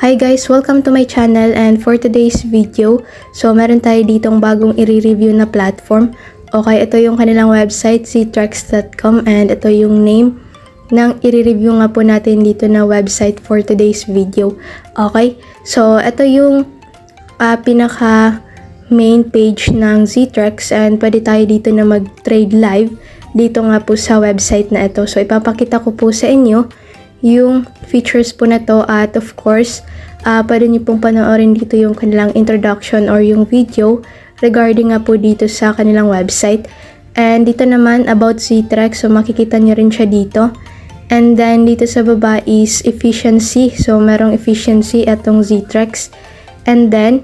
Hi guys! Welcome to my channel, and for today's video, so meron tayo ditong bagong i-review na platform. Okay, ito yung kanilang website, ztrex.com, and ito yung name ng i-review nga po natin dito na website for today's video. Okay, so ito yung pinaka main page ng Ztrex, and pwede tayo dito na mag-trade live dito nga po sa website na ito. So ipapakita ko po sa inyo yung features po na to, at of course, pwede nyo pong panoorin dito yung kanilang introduction or yung video regarding nga po dito sa kanilang website. And dito naman about Ztrex, so makikita nyo rin siya dito. And then dito sa baba is efficiency, so merong efficiency atong Ztrex. And then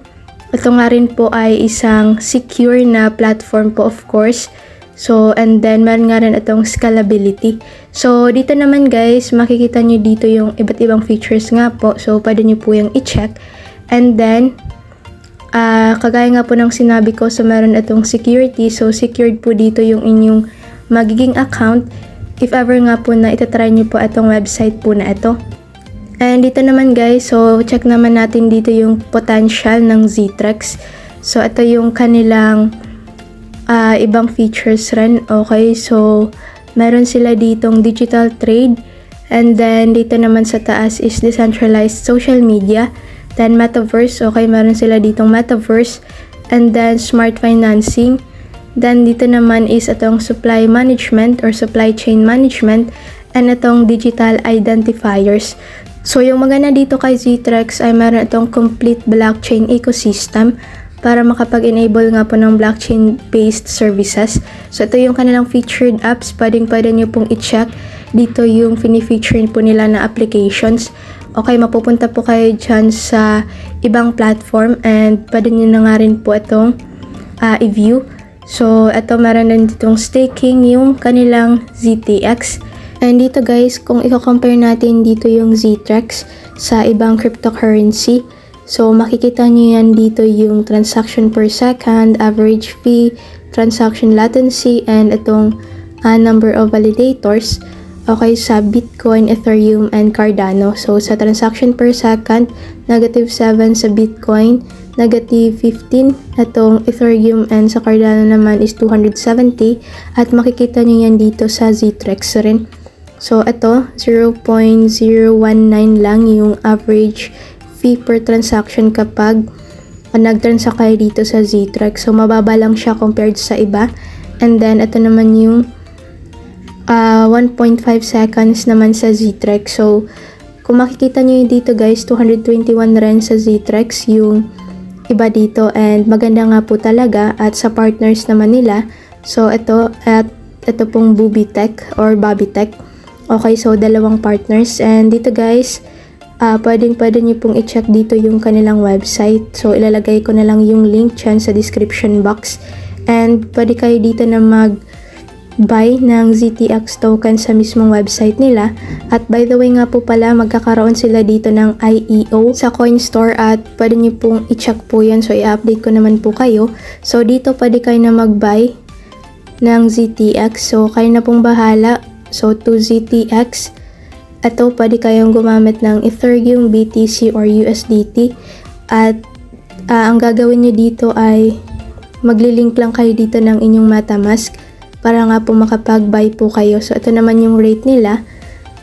ito nga rin po ay isang secure na platform po, of course. So, and then meron nga rin itong scalability. So, dito naman guys, makikita nyo dito yung iba't ibang features nga po. So, pwede nyo po yung i-check. And then, kagaya nga po ng sinabi ko, so meron itong security. So, secured po dito yung inyong magiging account if ever nga po na itatry nyo po itong website po na ito. And dito naman guys, so check naman natin dito yung potential ng Ztrex. So, ito yung kanilang ibang features rin. Okay, so meron sila ditong digital trade, and then dito naman sa taas is decentralized social media, then metaverse. Okay, meron sila ditong metaverse, and then smart financing. Then dito naman is itong supply management or supply chain management, and itong digital identifiers. So yung maganda dito kay Ztrex ay meron itong complete blockchain ecosystem para makapag-enable nga po ng blockchain-based services. So, ito yung kanilang featured apps. Pwede nyo pong i-check dito yung fini-feature po nila na applications. Okay, mapupunta po kayo dyan sa ibang platform, and pwede nyo na nga rin po itong i-view. So, ito meron din ditong staking yung kanilang ZTX. And dito guys, kung i-compare natin dito yung Ztrex sa ibang cryptocurrency, so, makikita nyo yan dito yung transaction per second, average fee, transaction latency, and itong number of validators. Okay, sa Bitcoin, Ethereum, and Cardano. So, sa transaction per second, -7 sa Bitcoin, -15 itong Ethereum, and sa Cardano naman is 270. At makikita nyo yan dito sa Ztrex rin. So, ito, 0.019 lang yung average fee per transaction kapag nag-transact kayo dito sa Ztrex. So, mababa lang siya compared sa iba. And then, ito naman yung 1.5 seconds naman sa Ztrex. So, kung makikita nyo dito guys, 221 rin sa Ztrex yung iba dito. And maganda nga po talaga. At sa partners naman nila, so ito pong Bubitech or Bobbytech. Okay, so dalawang partners. And dito guys, pwede nyo pong i-check dito yung kanilang website. So, ilalagay ko na lang yung link dyan sa description box. And pwede kayo dito na mag-buy ng ZTX token sa mismong website nila. At by the way nga po pala, magkakaroon sila dito ng IEO sa CoinStore, at pwede nyo pong i-check po yan. So, i-update ko naman po kayo. So, dito pwede kayo na mag-buy ng ZTX. So, kayo na pong bahala. So, to ZTX. Ito, pwede kayong gumamit ng Ethereum, BTC, or USDT. At ang gagawin nyo dito ay maglilink lang kayo dito ng inyong MetaMask para nga po makapag-buy po kayo. So, ito naman yung rate nila.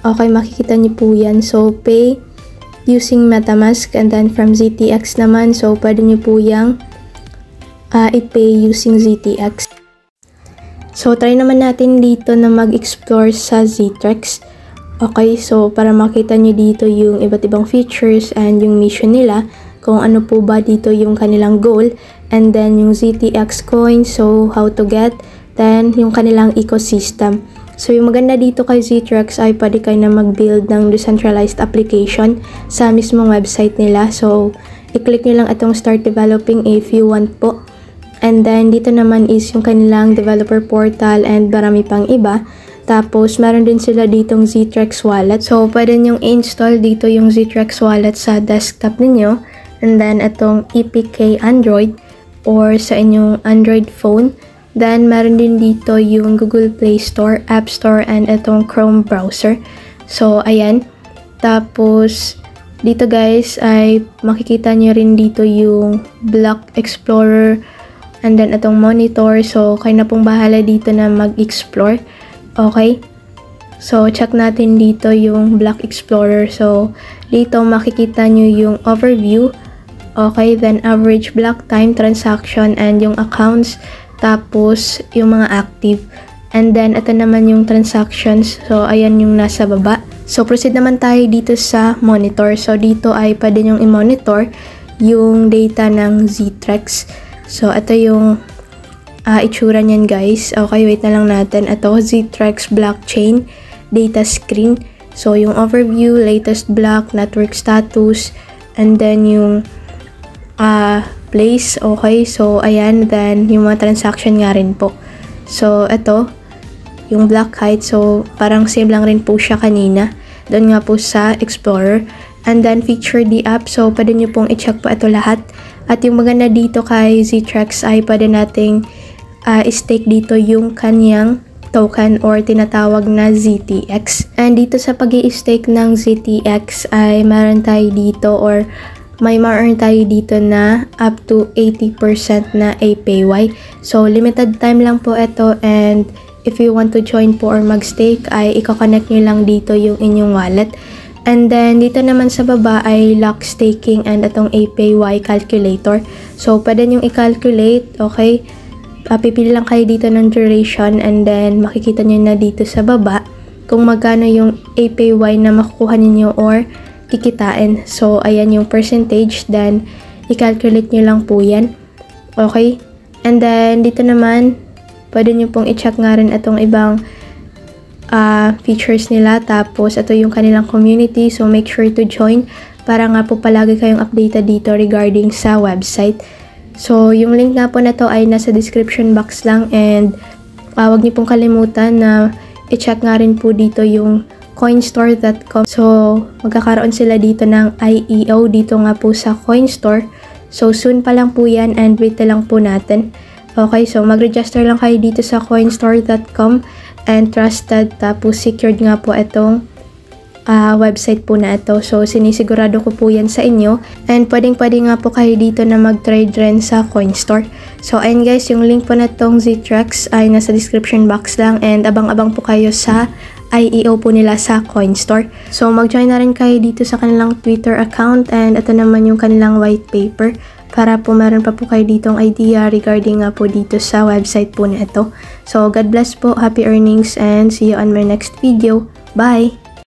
Okay, makikita nyo po yan. So, pay using MetaMask, and then from ZTX naman. So, pwede nyo po yung i-pay using ZTX. So, try naman natin dito na mag-explore sa Ztrex. Okay, so para makita nyo dito yung iba't ibang features and yung mission nila, kung ano po ba dito yung kanilang goal, and then yung ZTX coin, so how to get, then yung kanilang ecosystem. So yung maganda dito kay Ztrex ay pwede kayo na mag-build ng decentralized application sa mismong website nila. So i-click nyo lang itong start developing if you want po. And then dito naman is yung kanilang developer portal and marami pang iba. Tapos, meron din sila ditong Ztrex wallet. So, pwede nyong i-install dito yung Ztrex wallet sa desktop ninyo. And then, itong EPK Android or sa inyong Android phone. Then, meron din dito yung Google Play Store, App Store, and itong Chrome browser. So, ayan. Tapos, Dito guys ay makikita nyo rin dito yung Block Explorer and then itong monitor. So kayo na pong bahala dito na mag-explore. Okay? So check natin dito yung Block Explorer. So dito makikita nyo yung overview. Okay, then average block time, transaction, and yung accounts. Tapos yung mga active. And then, ito naman yung transactions. So, ayan yung nasa baba. So, proceed naman tayo dito sa monitor. So, dito ay pwede nyong i-monitor yung data ng Ztrex. So, ito yung itsura niyan guys. Okay, wait na lang natin. Ito, Ztrex blockchain data screen. So, yung overview, latest block, network status, and then yung place. Okay, so, ayan. Then, yung mga transaction nga rin po. So, ito, yung block height. So, parang same lang rin po siya kanina. Doon nga po sa Explorer. And then, feature the app. So, pwede nyo pong i-check po ito lahat. At yung maganda dito kay Ztrex ay pwede nating i-stake dito yung kanyang token or tinatawag na ZTX. And dito sa pag-i-stake ng ZTX ay meron tayo dito or may ma-earn tayo dito na up to 80% na APY. So, limited time lang po ito and if you want to join po or mag-stake ay i-connect nyo lang dito yung inyong wallet. And then, dito naman sa baba ay lock staking and itong APY calculator. So, pwede nyong i-calculate, okay? Pipili lang kayo dito ng duration and then makikita nyo na dito sa baba kung magkano yung APY na makukuha ninyo or kikitain. So, ayan yung percentage. Then, i-calculate nyo lang po yan. Okay? And then, dito naman, pwede nyo pong i-check nga rin itong ibang features nila. Tapos, ito yung kanilang community. So, make sure to join para nga po palagi kayong updated dito regarding sa website. So, yung link nga po na to ay nasa description box lang. And, huwag nyo pong kalimutan na i-check nga rin po dito yung coinstore.com. So, magkakaroon sila dito ng IEO dito nga po sa Coinstore. So, soon pa lang po yan and wait lang po natin. Okay, so mag-register lang kayo dito sa coinstore.com and trusted tapos secured nga po itong website po na ito. So, sinisigurado ko po yan sa inyo and pwedeng-pwede nga po kayo dito na mag-trade rin sa Coinstore. So, ayun guys, yung link po na itong Ztrex ay nasa description box lang and abang-abang po kayo sa IEO po nila sa Coinstore. So, mag-join na rin kayo dito sa kanilang Twitter account and ito naman yung kanilang white paper para po meron pa po kayo ditong idea regarding nga po dito sa website po na ito. So, God bless po, happy earnings and see you on my next video. Bye!